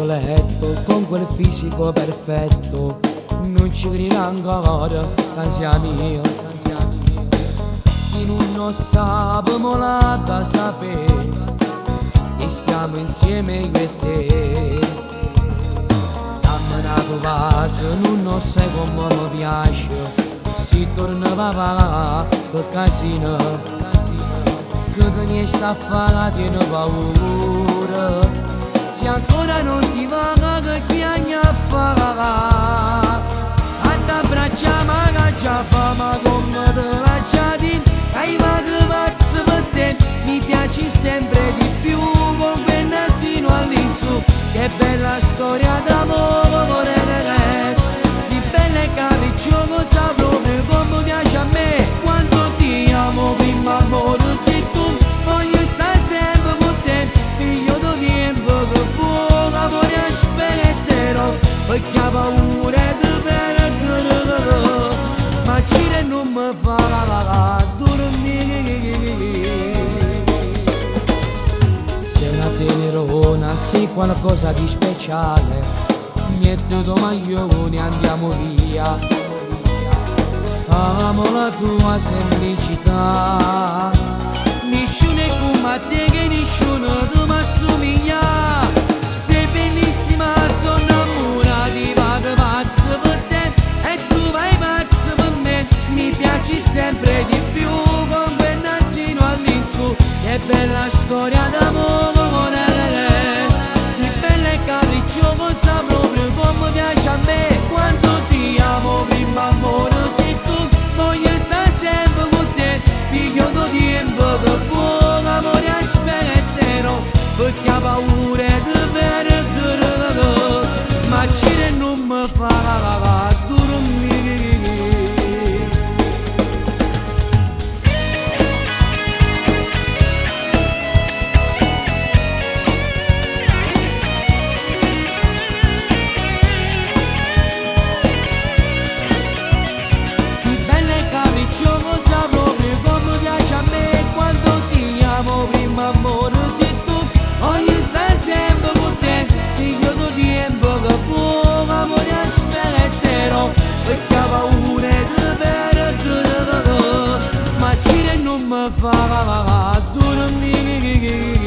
questo letto con quel fisico perfetto non ci crederà ancora che sia mio. Chi non sappiamo la sapere che siamo insieme io e te. Dammi una tua non sai come mi piace si tornava per casino che te ne sta a fare tieni paura se ancora non ti va che piangi a fare ad abbracciamo che già fa ma come te la giardin hai va che pazzo per te mi piaci sempre di più con quel nasino all'insù che bella storia d'amore si bella e capriccioso sa proprio come piace a me quando ti amo prima amore sei tu voglio stare sempre con te figlio del tempo che buon amore aspetterò perché ha paura di perdere ma Cire non mi fa dormire sei una tenerona sei qualcosa di speciale niente domaglioni andiamo via amo la tua semplicità nessuno è come te che nessuno ti mi assomiglia sei bellissima sono innamorati vado pazzo per te e tu vai pazzo per me mi piaci sempre di più con quel nasino all'insù che bella storia d'amore sei bella e capriccioso sa proprio come piace a me quando ti amo prima amore sei tu voglio stare sempre con te figlio del tempo che buon amore aspetterò perché ha paura di perdere ma Cire non mi fa dormire. Amore sei tu, voglio stare sempre con te figlio del tempo che buon amore aspetterò perché ha paura di perdere ma Cire non mi fa dormire.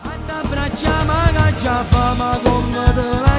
Ad abbracciamo che già fa ma come te la